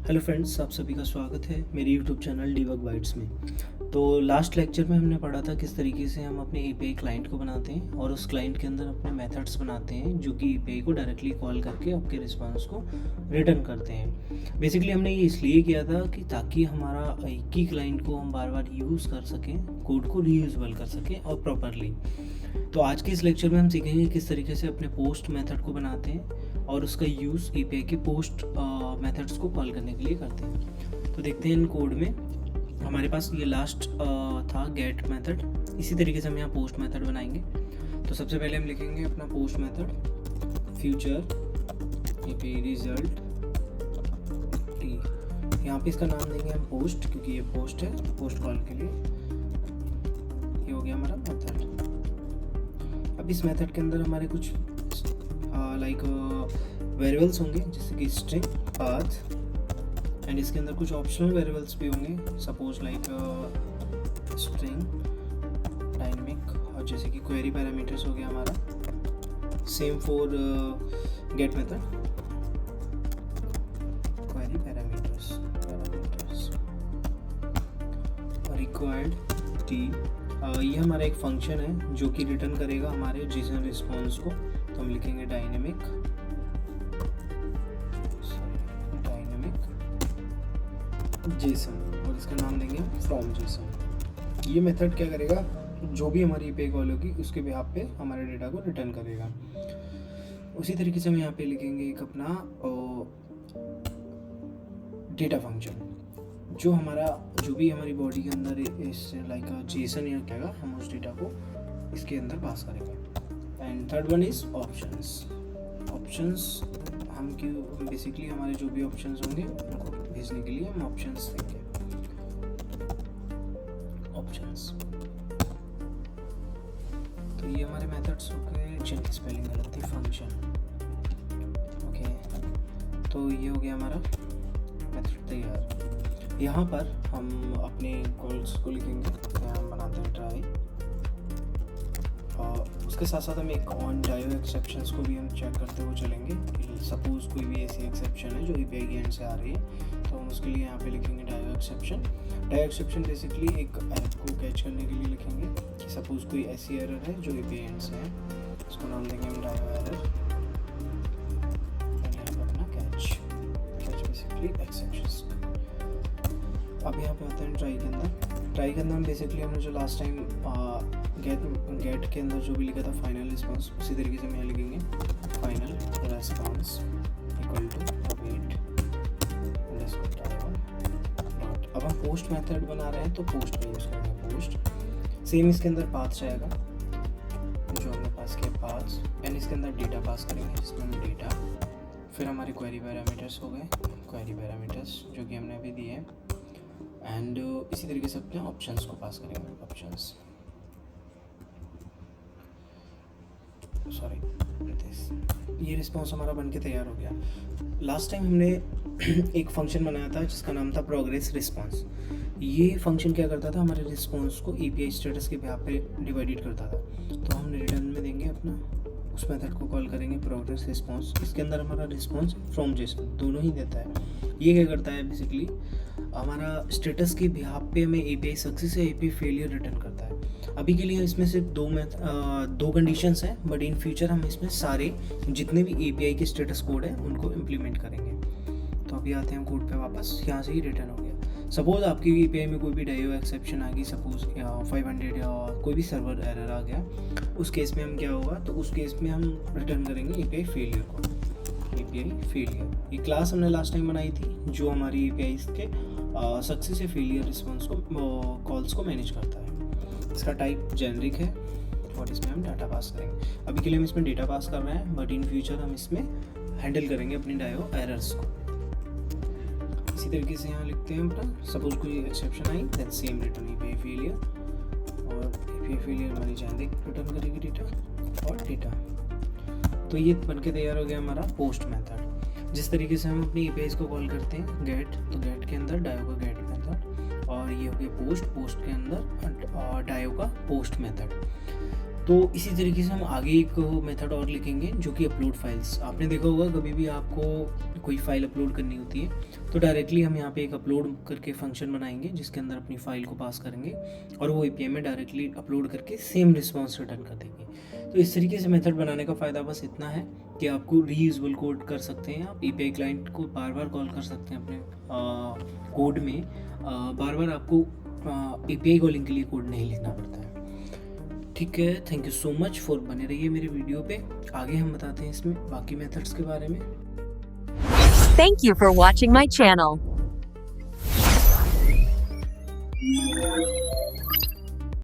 Hello friends, आप सभी का स्वागत है मेरे यूट्यूब चैनल डीबग बाइट्स में। तो लास्ट लेक्चर में हमने पढ़ा था किस तरीके से हम अपने एपीआई क्लाइंट को बनाते हैं और उस क्लाइंट के अंदर अपने मेथड्स बनाते हैं जो कि एपीआई को डायरेक्टली कॉल करके आपके रिस्पांस को रिटर्न करते हैं। बेसिकली हमने ये इसलिए किया था कि ताकि हमारा एक ही क्लाइंट को हम बार बार यूज़ कर सकें, कोड को रीयूजेबल कर सकें और प्रॉपरली। तो आज के इस लेक्चर में हम सीखेंगे किस तरीके से अपने पोस्ट मेथड को बनाते हैं और उसका यूज़ एपीआई के पोस्ट मेथड्स को कॉल करने के लिए करते हैं। तो देखते हैं इन कोड में हमारे पास ये लास्ट था गेट मेथड। इसी तरीके से हम यहाँ पोस्ट मेथड बनाएंगे। तो सबसे पहले हम लिखेंगे अपना post method future API result T. यहाँ पे इसका नाम देंगे हम पोस्ट, क्योंकि ये पोस्ट है, पोस्ट कॉल के लिए। ये हो गया हमारा मेथड। अब इस मेथड के अंदर हमारे कुछ लाइक वेरिएबल्स होंगे जैसे कि स्ट्रिंग, पाथ, एंड इसके अंदर कुछ ऑप्शनल वेरिएबल्स भी होंगे, सपोज लाइक स्ट्रिंग, डायनेमिक, और जैसे कि क्वेरी पैरामीटर्स हो गया हमारा। Same for get method, query parameters और रिक्वायर्ड टी। ये हमारा एक फंक्शन है जो कि रिटर्न करेगा हमारे जेसन रिस्पॉन्स को। तो हम लिखेंगे डायनेमिक जेसन और इसका नाम देंगे फ्रॉम जेसन। ये मेथड क्या करेगा, जो भी हमारी एपीआई कॉल होगी उसके बिहाफ पे हमारे डेटा को रिटर्न करेगा। उसी तरीके से हम यहाँ पे लिखेंगे एक अपना डेटा फंक्शन, जो भी हमारी बॉडी के अंदर इस लाइक जेसन या क्या, हम उस डेटा को इसके अंदर पास करेंगे। And third one is options हम क्यों बेसिकली हमारे जो भी ऑप्शंस होंगे उनको भेजने के लिए हम ऑप्शंस देंगे। ऑप्शंस, तो ये हमारे मेथड्स हो गए। चलिए स्पेलिंग गलत थी, फंक्शन। ओके, तो ये हो गया हमारा मेथड तैयार। यहाँ पर हम अपने कॉल्स को लिखेंगे। यहाँ हम बनाते हैं ट्राई, और उसके साथ साथ हम एक ऑन डायो एक्सेप्शंस को भी हम चेक करते हुए चलेंगे। सपोज कोई भी ऐसी एक्सेप्शन है जो एपीआई के एंड से आ रही है, तो हम उसके लिए यहाँ पे लिखेंगे डायो एक्सेप्शन। डायो एक्सेप्शन बेसिकली एक ऐप को कैच करने के लिए लिखेंगे कि सपोज कोई ऐसी एरर है जो एपीआई एंड से है, उसको नाम देंगे हम डायो एरर। अपना कैच बेसिकली एक्सेप्शंस। अब यहाँ पे आते हैं ट्राई के अंदर हम बेसिकली हमने जो लास्ट टाइम गेट के अंदर जो भी लिखा था फाइनल रिस्पांस, उसी तरीके से हम यहाँ लिखेंगे final response equal to wait underscore dot. अब हम पोस्ट मेथड बना रहे हैं तो पोस्ट में यूज़ करेंगे पोस्ट। सेम इसके अंदर पाथ जाएगा जो हमने पास किया पाथ, एंड इसके अंदर डेटा पास करेंगे जिसमें हम डेटा, फिर हमारे क्वेरी पैरामीटर्स हो गए, क्वेरी पैरामीटर्स जो कि हमने अभी दिए हैं, एंड इसी तरीके से अपने ऑप्शंस को पास करेंगे। ऑप्शंस ये रिस्पॉन्स हमारा बनके तैयार हो गया। लास्ट टाइम हमने एक फंक्शन बनाया था जिसका नाम था प्रोग्रेस रिस्पॉन्स। ये फंक्शन क्या करता था, हमारे रिस्पॉन्स को एपीआई स्टेटस के बिहाफ पे डिवाइडेड करता था। तो हम रिटर्न में देंगे अपना, उस मेथड को कॉल करेंगे प्रोग्रेस रिस्पॉन्स। इसके अंदर हमारा रिस्पॉन्स फ्रॉम जेसन दोनों ही देता है। ये क्या करता है, बेसिकली हमारा स्टेटस के बिहाफ पे हमें एपीआई सक्सेस या एपीआई फेलियर रिटर्न करता है। अभी के लिए इसमें सिर्फ दो कंडीशंस हैं, बट इन फ्यूचर हम इसमें सारे जितने भी एपीआई के स्टेटस कोड है उनको इम्प्लीमेंट करेंगे। तो अभी आते हैं कोड पे वापस। यहाँ से ही रिटर्न हो गया। सपोज आपकी एपीआई में कोई भी डायो एक्सेप्शन आ गई, सपोज 500 या कोई भी सर्वर एरर आ गया, उस केस में हम क्या होगा, तो उस केस में हम रिटर्न करेंगे एपीआई फेलियर को। एपीआई फेलियर ये क्लास हमने लास्ट टाइम बनाई थी जो हमारी एपीआई के सक्सेस या फेलियर रिस्पॉन्स को कॉल्स को मैनेज करता है। इसका टाइप जेनरिक है और इसमें हम डाटा पास करेंगे। अभी के लिए हम इसमें डेटा पास कर रहे हैं, बट इन फ्यूचर हम इसमें हैंडल करेंगे अपनी डायो एरर्स को। इसी तरीके से यहाँ लिखते हैं अपना, सपोज कोई exception I that same return API failure, और एपीआई फेलियर हमारी जेनरिक रिटर्न करेगी डेटा और डेटा। तो ये बनके तैयार हो गया हमारा पोस्ट मेथड। जिस तरीके से हम अपनी एपीआईज को कॉल करते हैं गेट, तो गेट के अंदर डायो का गेट मेथड, और ये हो गया पोस्ट के अंदर डायो का पोस्ट मेथड। तो इसी तरीके से हम आगे एक मेथड और लिखेंगे जो कि अपलोड फाइल्स। आपने देखा होगा कभी भी आपको कोई फ़ाइल अपलोड करनी होती है तो डायरेक्टली हम यहाँ पे एक अपलोड करके फंक्शन बनाएंगे जिसके अंदर अपनी फ़ाइल को पास करेंगे और वो एपीआई में डायरेक्टली अपलोड करके सेम रिस्पॉन्स रिटर्न कर देंगे। तो इस तरीके से मेथड बनाने का फ़ायदा बस इतना है कि आपको रीयूजेबल कोड कर सकते हैं, आप एपीआई क्लाइंट को बार बार कॉल कर सकते हैं अपने कोड में, बार बार आपको एपीआई कॉलिंग के लिए कोड नहीं लिखना पड़ता है। ठीक है, thank you so much for बने रहिए मेरे वीडियो पे। आगे हम बताते हैं इसमें बाकी मेथड्स के बारे में। Thank you for watching my channel.